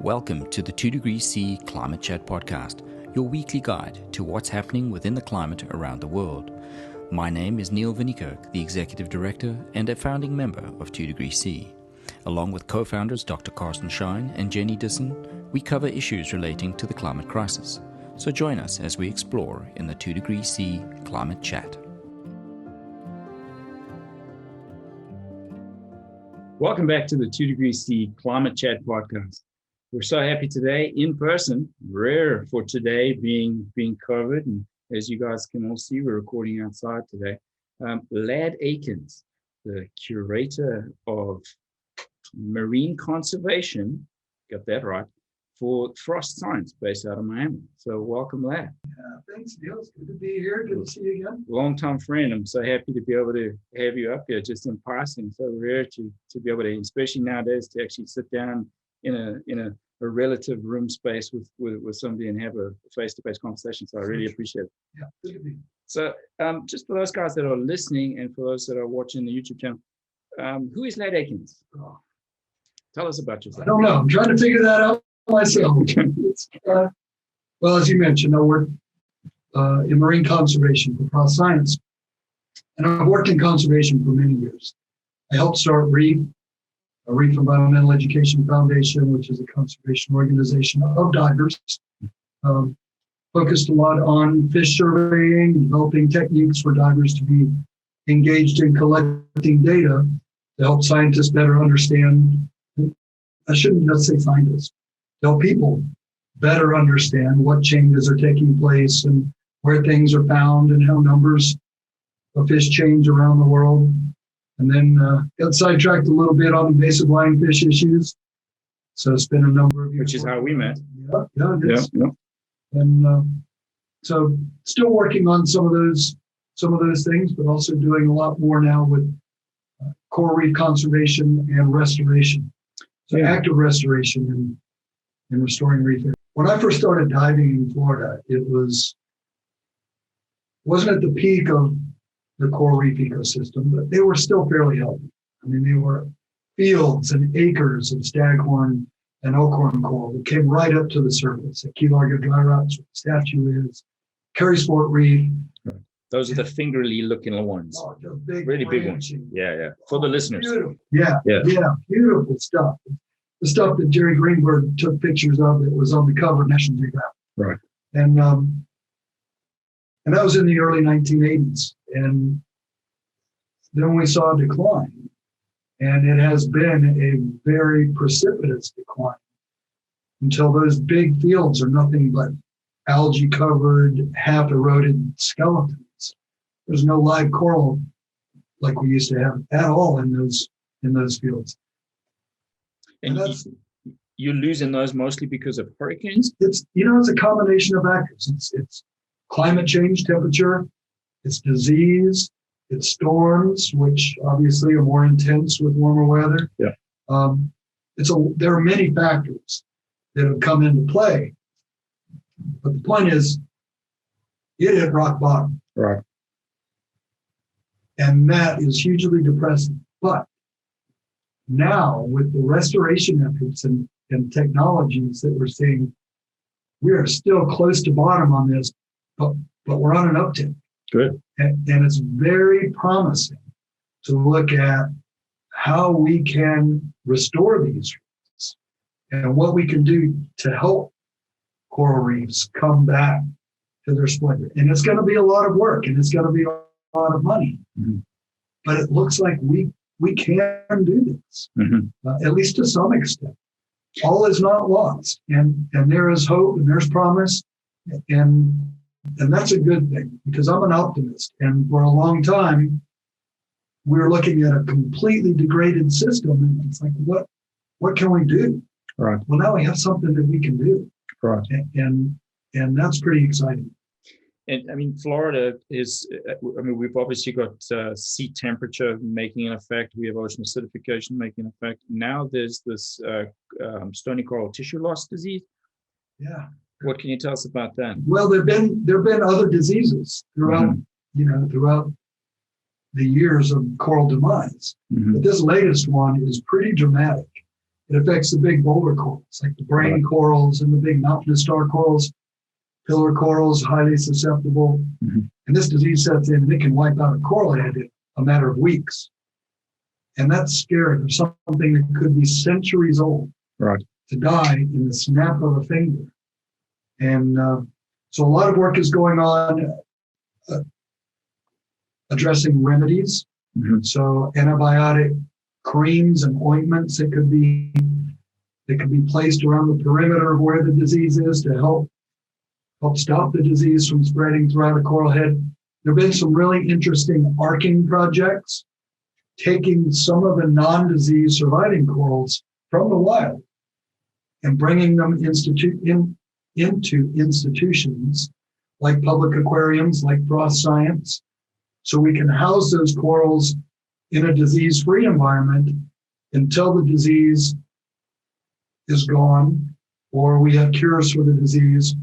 Welcome to the 2 Degrees C Climate Chat Podcast, your weekly guide to what's happening within the climate around the world. My name is Neil Vinnikirk, the Executive Director and a founding member of 2 Degrees C. Along with co-founders Dr. Carsten Schein and Jenny Disson, we cover issues relating to the climate crisis. So join us as we explore in the 2 Degrees C Climate Chat. Welcome back to the 2 Degrees C Climate Chat Podcast. We're so happy today in person, rare for today being COVID. And as you guys can all see, we're recording outside today. Lad Akins, the curator of marine conservation, got that right, for Frost Science based out of Miami. So welcome, Lad. Thanks, Neil. It's good to be here. Good to see you again. Long-time friend. I'm so happy to be able to have you up here just in passing. So rare to be able to, especially nowadays, to actually sit down in a relative room space with somebody and have a face-to-face conversation. So I really appreciate it. Yeah, good to be. So just for those guys that are listening and for those that are watching the YouTube channel, who is Lad Akins? Oh, tell us about yourself. I don't know. I'm trying to figure that out myself. Well, as you mentioned, I work in marine conservation for Frost Science, and I've worked in conservation for many years. I helped start Reef Environmental Education Foundation, which is a conservation organization of divers, focused a lot on fish surveying, developing techniques for divers to be engaged in collecting data to help scientists better understand. I shouldn't just say scientists, to help people better understand what changes are taking place and where things are found and how numbers of fish change around the world. And then got sidetracked a little bit on invasive lionfish issues. So it's been a number of years. Which is how we met. Yeah, it is. Yeah. And so still working on some of those things, but also doing a lot more now with coral reef conservation and restoration. So active restoration and restoring reef. When I first started diving in Florida, it wasn't at the peak of the coral reef ecosystem, but they were still fairly healthy. I mean, they were fields and acres of staghorn and elkhorn coral that came right up to the surface. At Key Largo Dry Rocks, where the statue is, Careysport Reef. Those are the fingerly looking ones. Oh, the big, really big ones. Yeah. For the listeners. Beautiful. Yeah, beautiful stuff. The stuff that Jerry Greenberg took pictures of that was on the cover of National Geographic. Right. And that was in the early 1980s. And then we saw a decline. And it has been a very precipitous decline until those big fields are nothing but algae covered, half eroded skeletons. There's no live coral like we used to have at all in those fields. And you're losing those mostly because of hurricanes? It's a combination of factors. It's climate change, temperature, it's disease, it's storms, which obviously are more intense with warmer weather. Yeah. There are many factors that have come into play. But the point is, it hit rock bottom. Right. And that is hugely depressing. But now, with the restoration efforts and technologies that we're seeing, we are still close to bottom on this, but we're on an uptick. Good. And it's very promising to look at how we can restore these reefs and what we can do to help coral reefs come back to their splendor. And it's going to be a lot of work and it's going to be a lot of money. Mm-hmm. But it looks like we can do this, at least to some extent. All is not lost, and there is hope and there's promise, and that's a good thing because I'm an optimist. And for a long time, we were looking at a completely degraded system, and it's like, what can we do? Right. Well, now we have something that we can do. Right. And that's pretty exciting. And I mean, Florida is, I mean, we've obviously got sea temperature making an effect. We have ocean acidification making an effect. Now there's this stony coral tissue loss disease. Yeah. What can you tell us about that? Well, there've been other diseases throughout, throughout the years of coral demise. But this latest one is pretty dramatic. It affects the big boulder corals, like the brain corals and the big mountainous star corals. Pillar corals, highly susceptible. And this disease sets in, and it can wipe out a coral head in a matter of weeks. And that's scary. There's something that could be centuries old to die in the snap of a finger. And so a lot of work is going on addressing remedies. So antibiotic creams and ointments that could be placed around the perimeter of where the disease is to help stop the disease from spreading throughout a coral head. There have been some really interesting arcing projects, taking some of the non-disease surviving corals from the wild and bringing them into institutions like public aquariums, like Frost Science, so we can house those corals in a disease-free environment until the disease is gone or we have cures for the disease,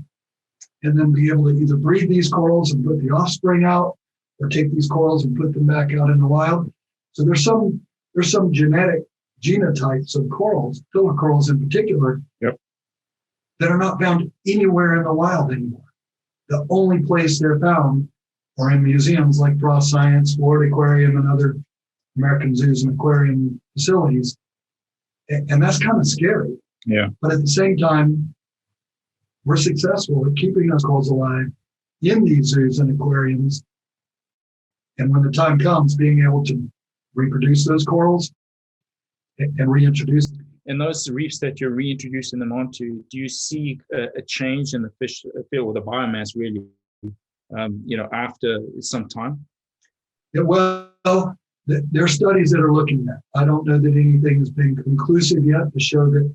and then be able to either breed these corals and put the offspring out or take these corals and put them back out in the wild. So there's some genetic genotypes of corals, pillar corals in particular, that are not found anywhere in the wild anymore. The only place they're found are in museums like Frost Science, Florida Aquarium, and other American zoos and aquarium facilities. And that's kind of scary. But at the same time, we're successful at keeping those corals alive in these zoos and aquariums. And when the time comes, being able to reproduce those corals and reintroduce them. And those reefs that you're reintroducing them onto, do you see a change in the fish or the biomass really, after some time? Yeah, well, there are studies that are looking at. I don't know that anything has been conclusive yet to show that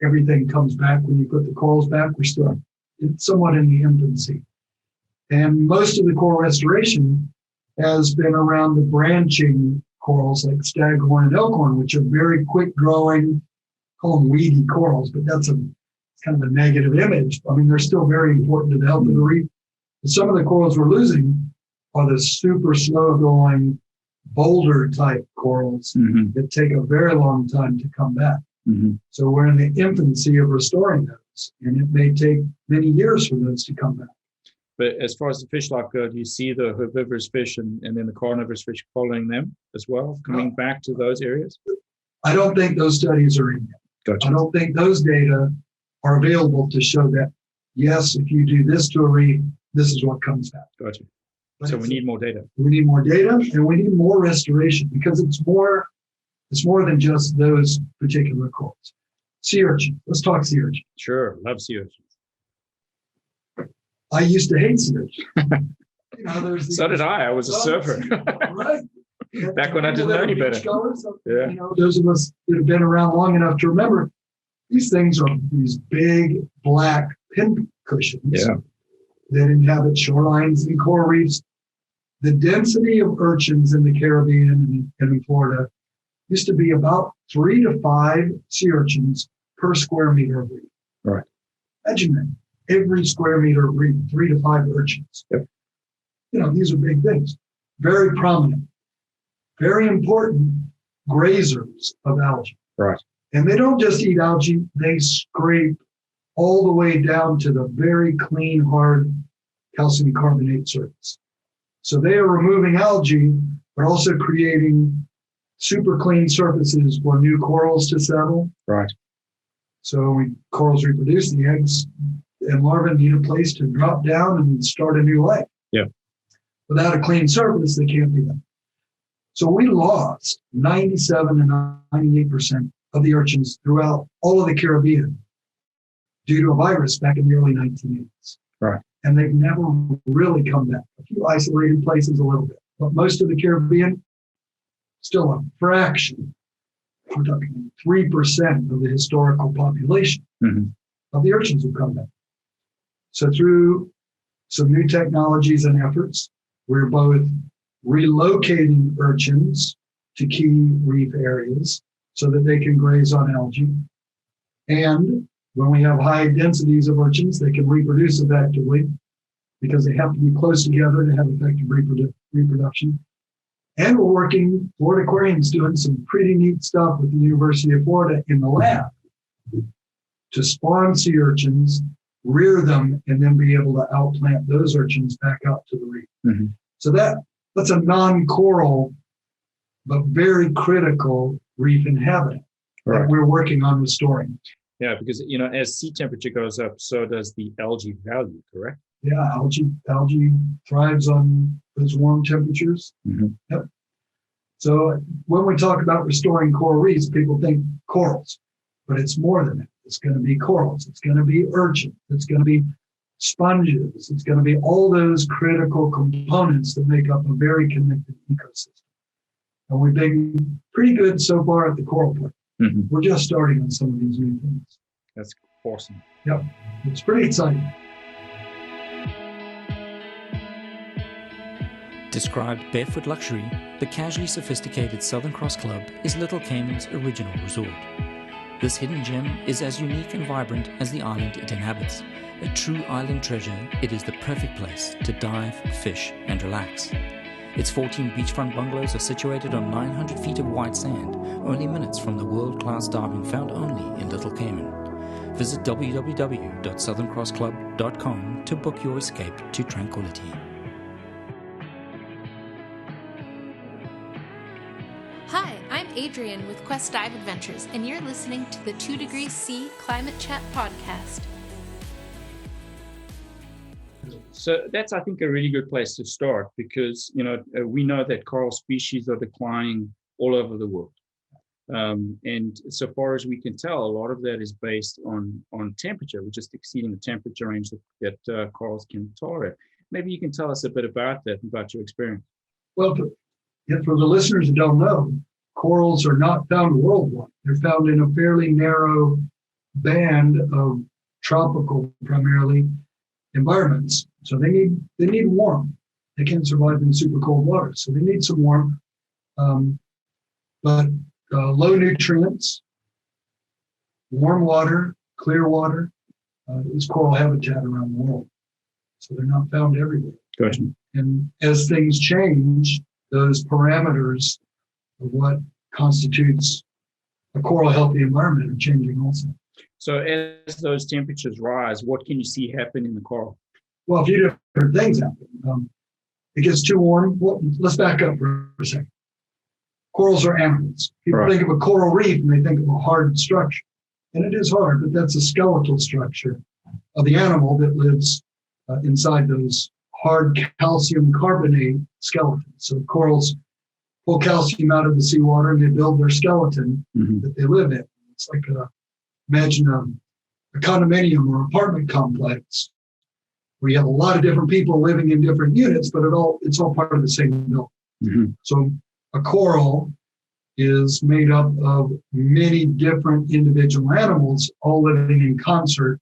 everything comes back when you put the corals back. We're still somewhat in the infancy. And most of the coral restoration has been around the branching corals like staghorn and elkhorn, which are very quick growing, call them weedy corals, but that's kind of a negative image. I mean, they're still very important to the health of the reef. But some of the corals we're losing are the super slow going boulder type corals that take a very long time to come back. So we're in the infancy of restoring those, and it may take many years for those to come back. But as far as the fish life go, do you see the herbivorous fish and then the carnivorous fish following them as well, coming back to those areas? I don't think those studies are in yet. Gotcha. I don't think those data are available to show that, yes, if you do this to a reef, this is what comes back. Gotcha. But so we need more data. We need more data, and we need more restoration, because it's more than just those particular corals. Sea urchin. Let's talk sea urchin. Sure, love sea urchins. I used to hate sea urchin. So did I. I was a surfer. Right. Back when I didn't know any better. Those of us that have been around long enough to remember, these things are these big black pincushions that inhabit shorelines and coral reefs. The density of urchins in the Caribbean and in Florida used to be about 3 to 5 sea urchins per square meter of reef. Right. Imagine that. Every square meter of reef, 3 to 5 urchins. These are big things. Very prominent, very important grazers of algae. Right. And they don't just eat algae, they scrape all the way down to the very clean, hard calcium carbonate surface. So they are removing algae, but also creating super clean surfaces for new corals to settle. Right. So when corals reproduce, the eggs and larvae need a place to drop down and start a new life. Yeah. Without a clean surface, they can't do that. So we lost 97 and 98% of the urchins throughout all of the Caribbean due to a virus back in the early 1980s. Right. And they've never really come back. A few isolated places a little bit, but most of the Caribbean, still a fraction. We're talking 3% of the historical population of the urchins have come back. So through some new technologies and efforts. We're both relocating urchins to key reef areas so that they can graze on algae. And when we have high densities of urchins, they can reproduce effectively because they have to be close together to have effective reproduction. And we're working, Florida Aquarium's doing some pretty neat stuff with the University of Florida in the lab to spawn sea urchins, rear them, and then be able to outplant those urchins back out to the reef. Mm-hmm. So that's a non-coral, but very critical reef inhabitant that we're working on restoring. Yeah, because, as sea temperature goes up, so does the algae value, correct? Yeah, algae thrives on those warm temperatures. Mm-hmm. Yep. So when we talk about restoring coral reefs, people think corals, but it's more than that. It's going to be corals. It's going to be urchin. It's going to be sponges. It's going to be all those critical components that make up a very connected ecosystem. And we've been pretty good so far at the coral part. Mm-hmm. We're just starting on some of these new things. That's awesome. Yep, it's pretty exciting. Described barefoot luxury, the casually sophisticated Southern Cross Club is Little Cayman's original resort. This hidden gem is as unique and vibrant as the island it inhabits. A true island treasure, it is the perfect place to dive, fish, and relax. Its 14 beachfront bungalows are situated on 900 feet of white sand, only minutes from the world-class diving found only in Little Cayman. Visit www.southerncrossclub.com to book your escape to tranquility. Hi, I'm Adrienne with Quest Dive Adventures, and you're listening to the 2 Degrees C Climate Chat podcast. So that's, I think, a really good place to start because, we know that coral species are declining all over the world. And so far as we can tell, a lot of that is based on temperature. We're just exceeding the temperature range that corals can tolerate. Maybe you can tell us a bit about that, about your experience. Well, for the listeners who don't know, corals are not found worldwide. They're found in a fairly narrow band of tropical, primarily, environments. So they need warmth. They can't survive in super cold water. So they need some warmth. But low nutrients, warm water, clear water is coral habitat around the world. So they're not found everywhere. Gotcha. And as things change, those parameters of what constitutes a coral healthy environment are changing also. So as those temperatures rise, what can you see happen in the coral? Well, a few different things happen. It gets too warm. Well, let's back up for a second. Corals are animals. People think of a coral reef and they think of a hard structure. And it is hard, but that's a skeletal structure of the animal that lives inside those hard calcium carbonate skeletons. So corals pull calcium out of the seawater and they build their skeleton that they live in. It's like imagine a condominium or apartment complex where you have a lot of different people living in different units, but it's all part of the same building. Mm-hmm. So a coral is made up of many different individual animals all living in concert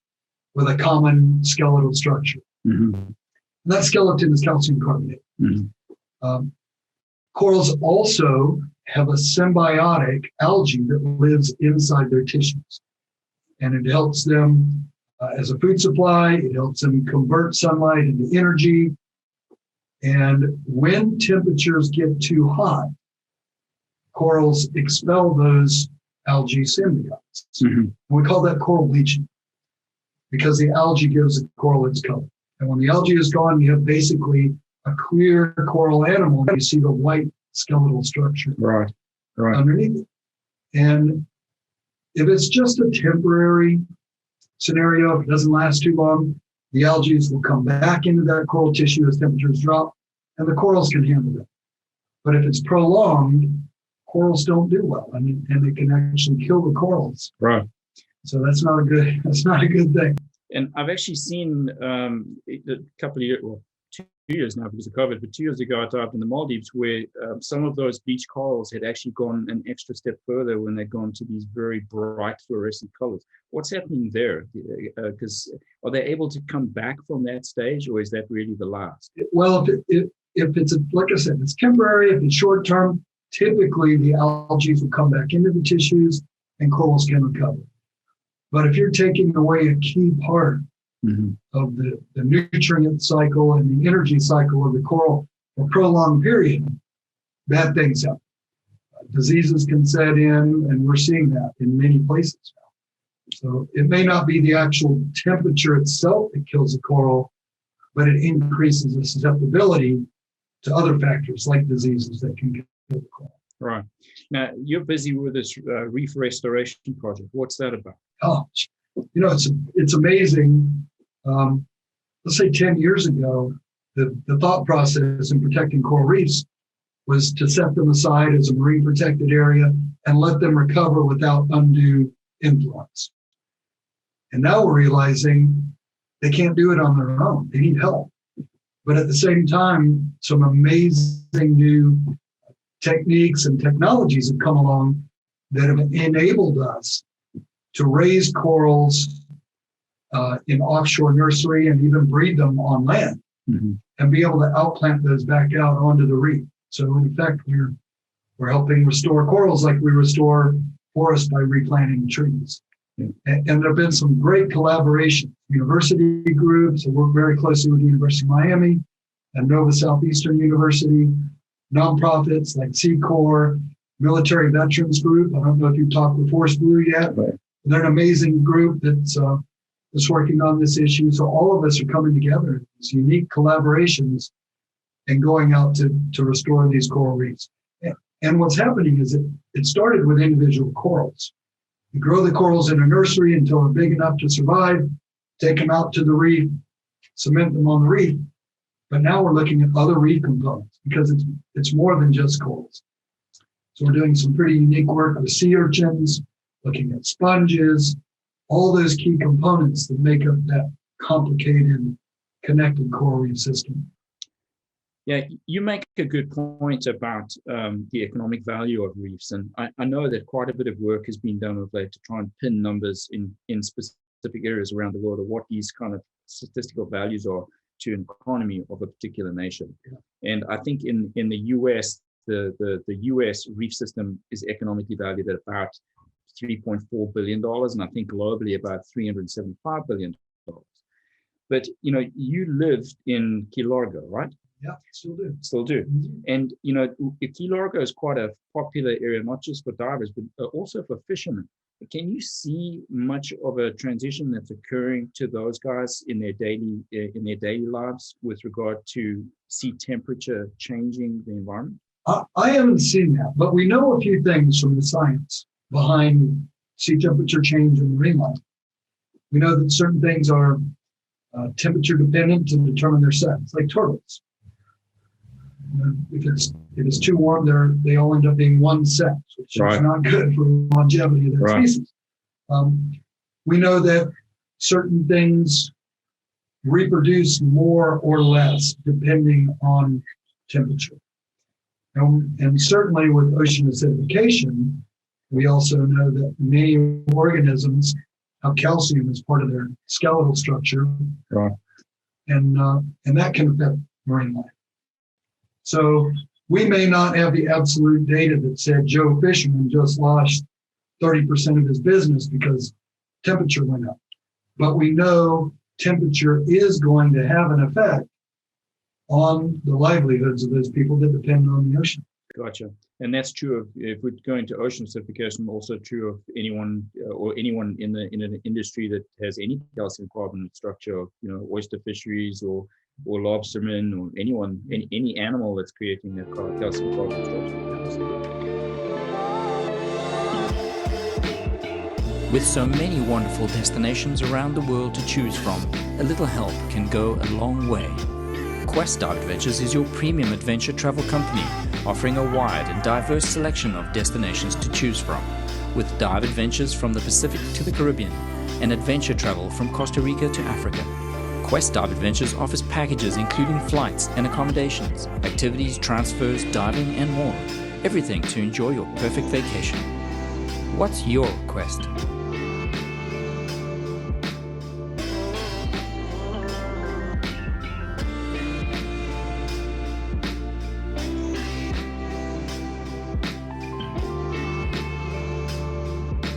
with a common skeletal structure. Mm-hmm. And that skeleton is calcium carbonate. Mm-hmm. Corals also have a symbiotic algae that lives inside their tissues. And it helps them as a food supply. It helps them convert sunlight into energy. And when temperatures get too hot, corals expel those algae symbiotes. Mm-hmm. We call that coral bleaching because the algae gives the coral its color. And when the algae is gone, you have basically a clear coral animal. You see the white skeletal structure underneath it. And if it's just a temporary scenario, if it doesn't last too long, the algae will come back into that coral tissue as temperatures drop, and the corals can handle that. But if it's prolonged, corals don't do well, and it can actually kill the corals. Right. So that's not a good thing. And I've actually seen a couple of years, 2 years now because of COVID, but 2 years ago I dived in the Maldives where some of those beach corals had actually gone an extra step further when they'd gone to these very bright fluorescent colors. What's happening there? Because are they able to come back from that stage, or is that really the last? Well, if it's, like I said, it's temporary, if it's short term, typically the algae will come back into the tissues and corals can recover. But if you're taking away a key part of the nutrient cycle and the energy cycle of the coral for a prolonged period, bad things happen. Diseases can set in, and we're seeing that in many places now. So it may not be the actual temperature itself that kills the coral, but it increases the susceptibility to other factors like diseases that can kill the coral. Right. Now, you're busy with this Reef Restoration project. What's that about? Oh, it's amazing. Let's say 10 years ago, the thought process in protecting coral reefs was to set them aside as a marine protected area and let them recover without undue influence. And now we're realizing they can't do it on their own. They need help. But at the same time, some amazing new techniques and technologies have come along that have enabled us to raise corals in offshore nursery and even breed them on land and be able to outplant those back out onto the reef. So in effect, we're helping restore corals like we restore forests by replanting trees. Yeah. And there have been some great collaboration. University groups, I work very closely with the University of Miami and Nova Southeastern University, nonprofits like Sea Corps, Military Veterans Group. I don't know if you've talked with Force Blue yet, but they're an amazing group that's working on this issue. So all of us are coming together, these unique collaborations, and going out to restore these coral reefs. And what's happening is it started with individual corals. You grow the corals in a nursery until they're big enough to survive, take them out to the reef, cement them on the reef. But now we're looking at other reef components because it's more than just corals. So we're doing some pretty unique work with sea urchins, looking at sponges, all those key components that make up that complicated, connected coral reef system. Yeah, you make a good point about the economic value of reefs. And I know that quite a bit of work has been done of late to try and pin numbers in specific areas around the world of what these kind of statistical values are to an economy of a particular nation. Yeah. And I think in the US, the US reef system is economically valued at about $3.4 billion, and I think globally about $375 billion. But, you lived in Key Largo, right? Yeah, still do. Mm-hmm. And, Key Largo is quite a popular area, not just for divers, but also for fishermen. Can you see much of a transition that's occurring to those guys in their daily lives with regard to sea temperature changing the environment? I haven't seen that, but we know a few things from the science behind sea temperature change in marine life. We know that certain things are temperature dependent to determine their sex, like turtles. If it's too warm, they all end up being one sex, which is not good for the longevity of their species. We know that certain things reproduce more or less depending on temperature. And certainly with ocean acidification, we also know that many organisms have calcium as part of their skeletal structure, and that can affect marine life. So we may not have the absolute data that said Joe Fisherman just lost 30% of his business because temperature went up. But we know temperature is going to have an effect on the livelihoods of those people that depend on the ocean. Gotcha. And that's true of, if we go into ocean acidification, also true of anyone in an industry that has any calcium carbonate structure, oyster fisheries or lobstermen or any animal that's creating that calcium carbonate structure. With so many wonderful destinations around the world to choose from, a little help can go a long way. Quest Dive Adventures is your premium adventure travel company, offering a wide and diverse selection of destinations to choose from, with dive adventures from the Pacific to the Caribbean, and adventure travel from Costa Rica to Africa. Quest Dive Adventures offers packages including flights and accommodations, activities, transfers, diving, and more. Everything to enjoy your perfect vacation. What's your quest?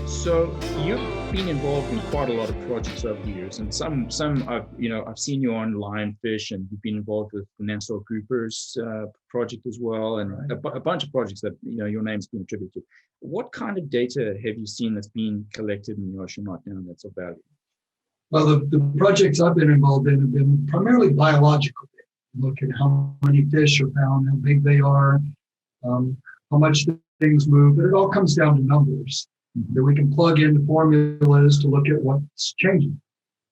So you've been involved in quite a lot of projects over the years, and some I've seen you on Lionfish, and you've been involved with the Nassau Groupers project as well, and a bunch of projects that your name's been attributed to. What kind of data have you seen that's been collected in the ocean right now that's of value? Well, the projects I've been involved in have been primarily biological data. Look at how many fish are found, how big they are, how much things move, but it all comes down to numbers that we can plug into formulas to look at what's changing.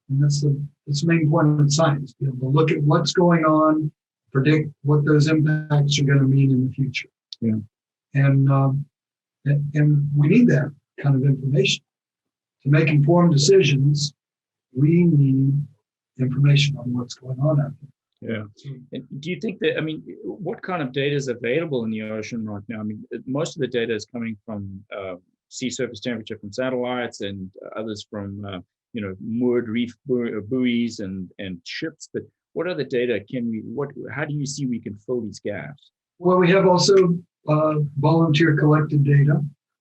And that's the main point of science, be able to look at what's going on, predict what those impacts are going to mean in the future. Yeah. And we need that kind of information. To make informed decisions, we need information on what's going on out there. Yeah. And do you think that, what kind of data is available in the ocean right now? Most of the data is coming from sea surface temperature from satellites, and others from moored reef buoys and ships. But what other data how do you see we can fill these gaps? Well, we have also volunteer collected data.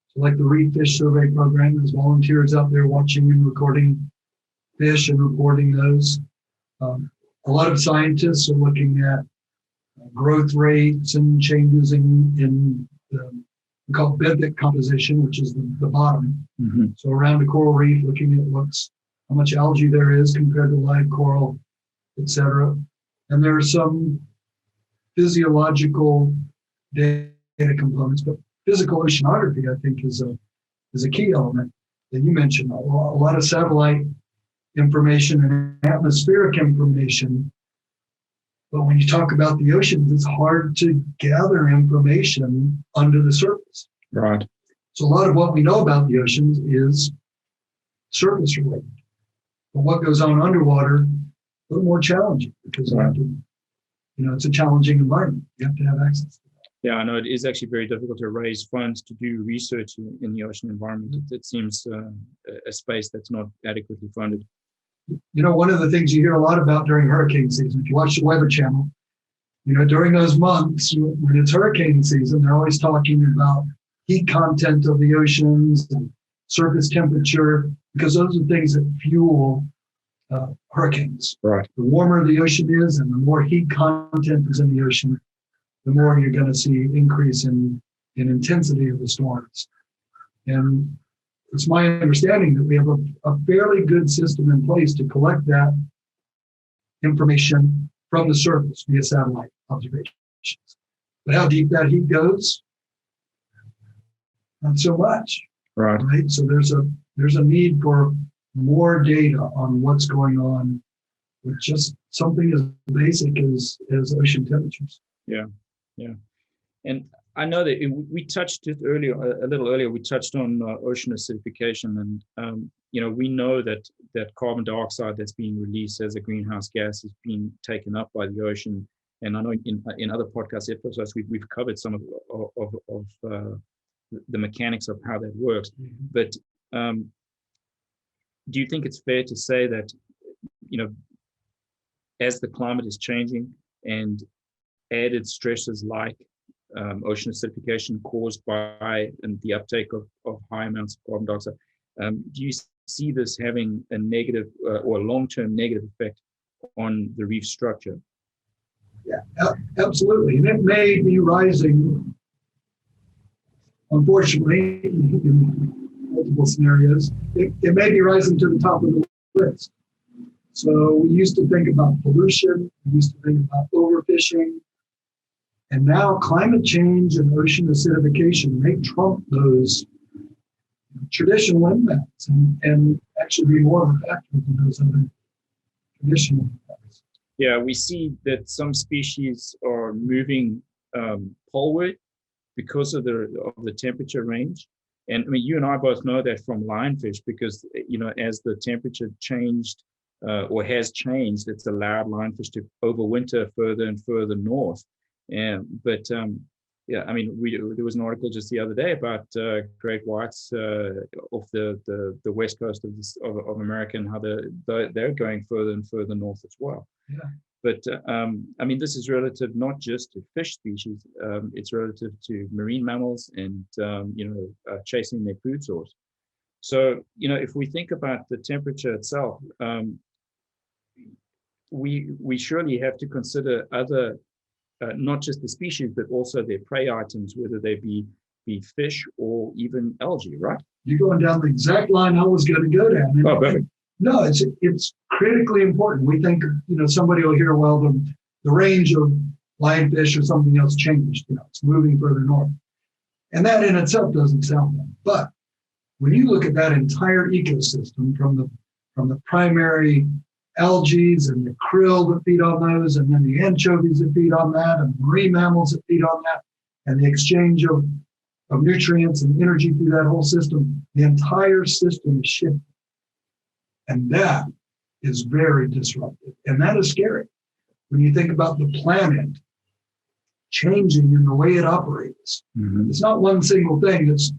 So like the Reef Fish Survey program, there's volunteers out there watching and recording fish and reporting those. A lot of scientists are looking at growth rates and changes in we call benthic composition, which is the bottom. Mm-hmm. So around a coral reef, looking at how much algae there is compared to live coral, et cetera. And there are some physiological data components, but physical oceanography, I think, is a key element that you mentioned. A lot of satellite information and atmospheric information. But when you talk about the oceans, it's hard to gather information under the surface. Right. So a lot of what we know about the oceans is surface related. But what goes on underwater, a little more challenging because you have to, it's a challenging environment. You have to have access to that. Yeah, I know it is actually very difficult to raise funds to do research in the ocean environment. It seems a space that's not adequately funded. One of the things you hear a lot about during hurricane season, if you watch the Weather Channel, during those months when it's hurricane season, they're always talking about heat content of the oceans and surface temperature, because those are things that fuel hurricanes. Right. The warmer the ocean is and the more heat content is in the ocean, the more you're going to see increase in intensity of the storms. And it's my understanding that we have a fairly good system in place to collect that information from the surface via satellite observations. But how deep that heat goes, not so much. Right. So there's a need for more data on what's going on with just something as basic as ocean temperatures. Yeah. And I know that we touched it a little earlier. We touched on ocean acidification, and we know that carbon dioxide that's being released as a greenhouse gas is being taken up by the ocean. And I know in other podcast episodes we've covered some of the mechanics of how that works. Mm-hmm. But do you think it's fair to say that as the climate is changing and added stresses like ocean acidification caused by the uptake of high amounts of carbon dioxide, do you see this having a negative or long-term negative effect on the reef structure? Yeah, absolutely. And it may be rising, unfortunately, in multiple scenarios. It may be rising to the top of the list. So we used to think about pollution, we used to think about overfishing, and now climate change and ocean acidification may trump those traditional impacts and actually be more of a factor than those other traditional impacts. Yeah, we see that some species are moving poleward because of the temperature range. And you and I both know that from lionfish, because as the temperature changed or has changed. It's allowed lionfish to overwinter further and further north. But yeah, I mean, there was an article just the other day about great whites off the west coast of America, and how they're going further and further north as well. Yeah. But I mean, this is relative not just to fish species; it's relative to marine mammals and chasing their food source. So if we think about the temperature itself, we surely have to consider other. Not just the species, but also their prey items, whether they be fish or even algae, right? You're going down the exact line I was going to go down. Oh, perfect. No, it's critically important. We think, somebody will hear, well, the range of lionfish or something else changed. It's moving further north. And that in itself doesn't sound bad. But when you look at that entire ecosystem from the primary algae and the krill that feed on those, and then the anchovies that feed on that, and marine mammals that feed on that, and the exchange of nutrients and energy through that whole system, the entire system is shifting. And that is very disruptive. And that is scary. When you think about the planet changing in the way it operates, it's not one single thing that's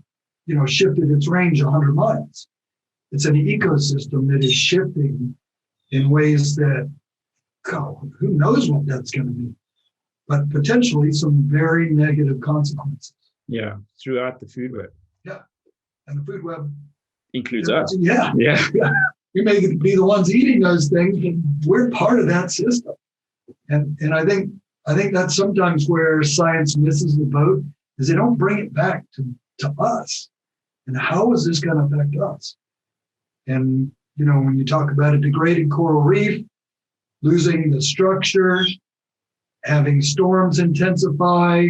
shifted its range 100 miles. It's an ecosystem that is shifting in ways that, God, who knows what that's going to be, but potentially some very negative consequences. Yeah, throughout the food web. Yeah, and the food web includes us. Yeah. We may be the ones eating those things, but we're part of that system. And I think that's sometimes where science misses the boat, is they don't bring it back to us. And how is this going to affect us? And when you talk about a degraded coral reef, losing the structure, having storms intensify,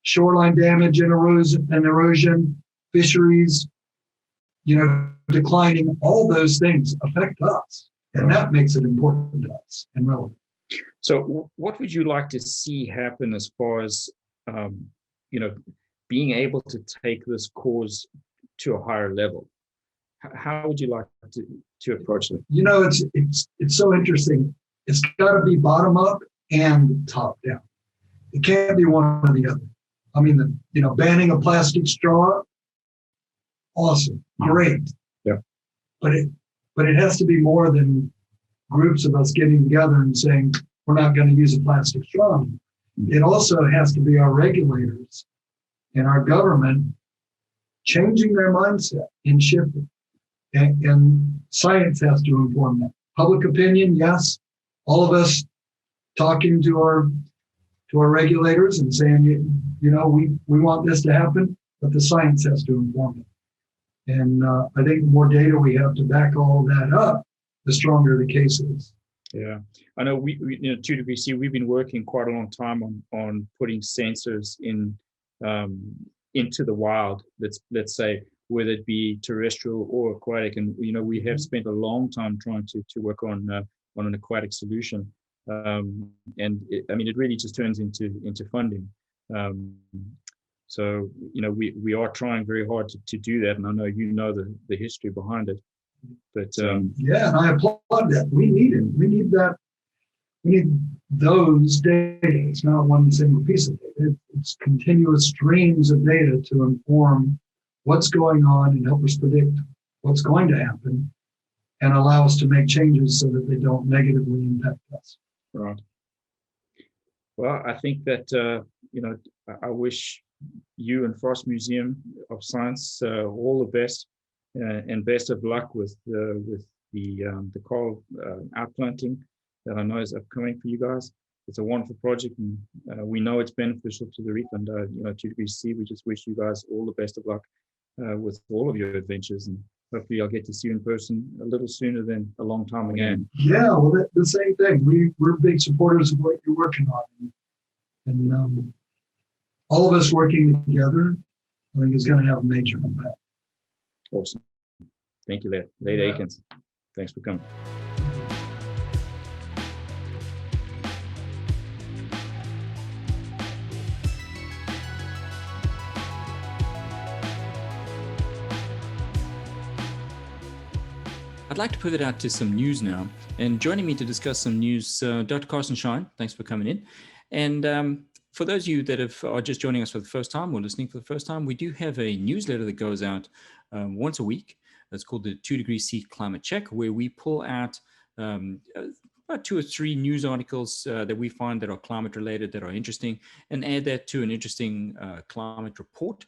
shoreline damage and erosion, fisheries, declining, all those things affect us. And that makes it important to us and relevant. So what would you like to see happen as far as, being able to take this cause to a higher level? How would you like to approach it? It's so interesting. It's got to be bottom up and top down. It can't be one or the other. I mean, banning a plastic straw, awesome, great. Yeah. But it has to be more than groups of us getting together and saying we're not going to use a plastic straw. It also has to be our regulators and our government changing their mindset and shifting. And science has to inform that. Public opinion, yes. All of us talking to our regulators and saying, we want this to happen, but the science has to inform it. And I think the more data we have to back all that up, the stronger the case is. Yeah, I know we 2°C, we've been working quite a long time on putting sensors into the wild. Let's say, whether it be terrestrial or aquatic, and we have spent a long time trying to work on an aquatic solution, and it really just turns into funding. So we are trying very hard to do that, and I know the history behind it. But yeah, and I applaud that. We need it. We need that. We need those data. It's not one single piece of data. It's continuous streams of data to inform what's going on and help us predict what's going to happen and allow us to make changes so that they don't negatively impact us. Right. Well, I think that, I wish you and Frost Museum of Science all the best and best of luck with the coral outplanting that I know is upcoming for you guys. It's a wonderful project, and we know it's beneficial to the reef. And 2°C, we just wish you guys all the best of luck with all of your adventures, and hopefully I'll get to see you in person a little sooner than a long time again. Yeah, well, the same thing. We're big supporters of what you're working on, and all of us working together, I think, is going to have a major impact. Awesome. Thank you, Lady Akins. Thanks for coming. I'd like to pivot out to some news now. And joining me to discuss some news, Dr. Carson Shine. Thanks for coming in. And for those of you that are just joining us for the first time or listening for the first time, we do have a newsletter that goes out once a week. It's called the 2 Degrees C Climate Check, where we pull out about 2 or 3 news articles that we find that are climate related, that are interesting, and add that to an interesting climate report.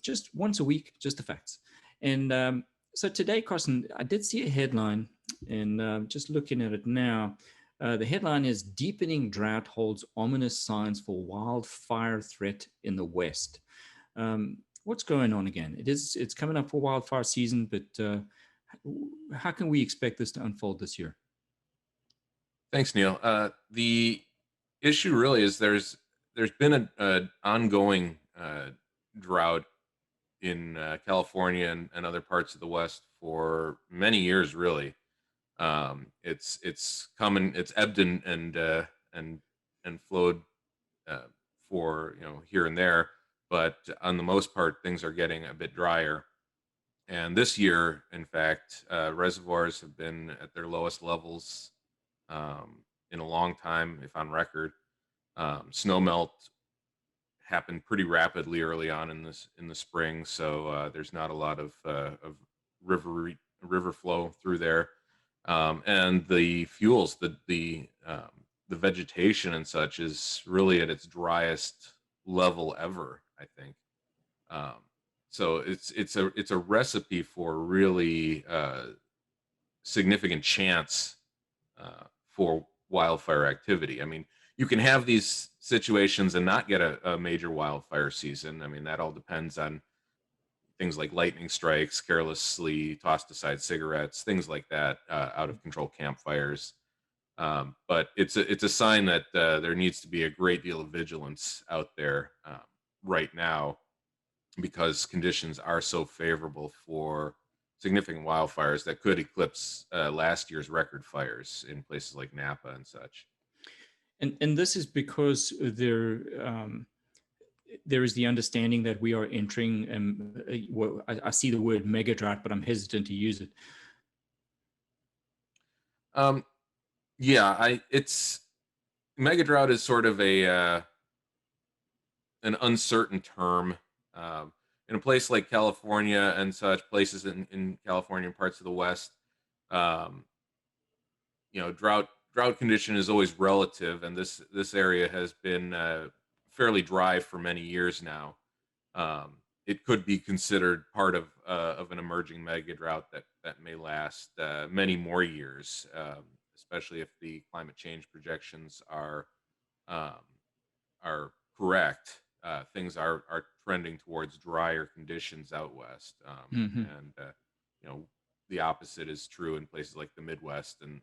Just once a week, just the facts. And so today, Carson, I did see a headline, and just looking at it now, the headline is "Deepening Drought Holds Ominous Signs for Wildfire Threat in the West." What's going on again? It's coming up for wildfire season, but how can we expect this to unfold this year? Thanks, Neil. The issue really is there's been an ongoing drought in California and other parts of the West for many years, really. It's ebbed and flowed for here and there, but on the most part, things are getting a bit drier. And this year, in fact, reservoirs have been at their lowest levels in a long time, if on record. Snow melt happened pretty rapidly early on in the spring, so there's not a lot of river flow through there, and the fuels, the vegetation and such is really at its driest level ever, I think. So it's a recipe for really significant chance for wildfire activity. I mean, you can have these situations and not get a major wildfire season. I mean, that all depends on things like lightning strikes, carelessly tossed aside cigarettes, things like that, out of control campfires. But it's a sign that there needs to be a great deal of vigilance out there right now, because conditions are so favorable for significant wildfires that could eclipse last year's record fires in places like Napa and such. And this is because there is the understanding that we are entering, I see the word mega drought, but I'm hesitant to use it. It's mega drought is sort of an uncertain term. In a place like California and such, places in California and parts of the West, drought condition is always relative, and this area has been fairly dry for many years now. It could be considered part of an emerging mega drought that may last many more years, especially if the climate change projections are correct. Things are trending towards drier conditions out west, and the opposite is true in places like the Midwest and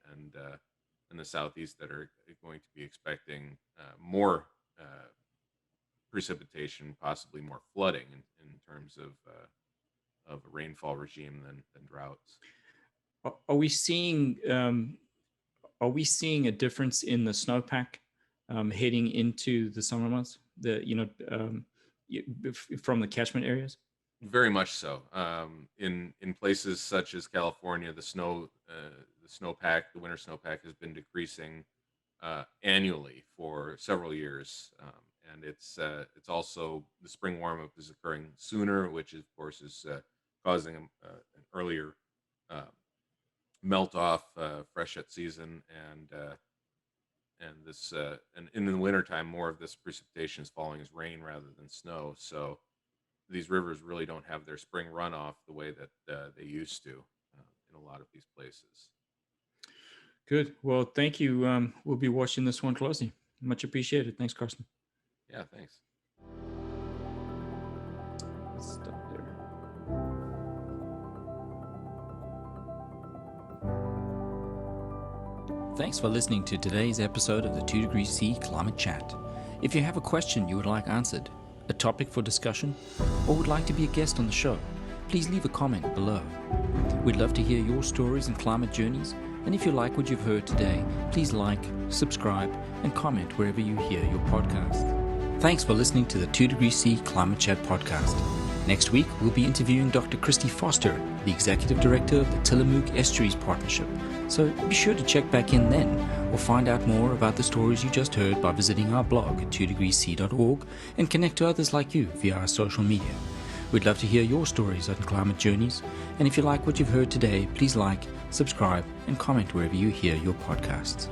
the Southeast that are going to be expecting more precipitation, possibly more flooding in terms of a rainfall regime than droughts. Are we seeing a difference in the snowpack heading into the summer months? From the catchment areas? Very much so. In places such as California, the winter snowpack has been decreasing annually for several years, and it's also, the spring warm-up is occurring sooner, which of course is causing an earlier melt-off, freshet season, and in the wintertime, more of this precipitation is falling as rain rather than snow. So these rivers really don't have their spring runoff the way that they used to in a lot of these places. Good. Well, thank you. We'll be watching this one closely. Much appreciated. Thanks, Carson. Yeah, thanks. Let's stop there. Thanks for listening to today's episode of the 2 Degrees C Climate Chat. If you have a question you would like answered, a topic for discussion, or would like to be a guest on the show, please leave a comment below. We'd love to hear your stories and climate journeys, and if you like what you've heard today, please like, subscribe, and comment wherever you hear your podcast. Thanks for listening to the 2 Degrees C Climate Chat podcast. Next week, we'll be interviewing Dr. Christy Foster, the Executive Director of the Tillamook Estuaries Partnership. So be sure to check back in then, or find out more about the stories you just heard by visiting our blog at 2degreesc.org and connect to others like you via our social media. We'd love to hear your stories on climate journeys, and if you like what you've heard today, please like, subscribe, and comment wherever you hear your podcasts.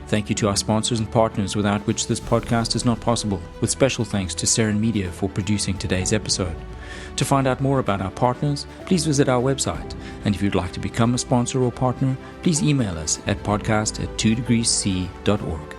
Thank you to our sponsors and partners without which this podcast is not possible, with special thanks to Seren Media for producing today's episode. To find out more about our partners, please visit our website, and if you'd like to become a sponsor or partner, please email us at podcast@2degreesc.org.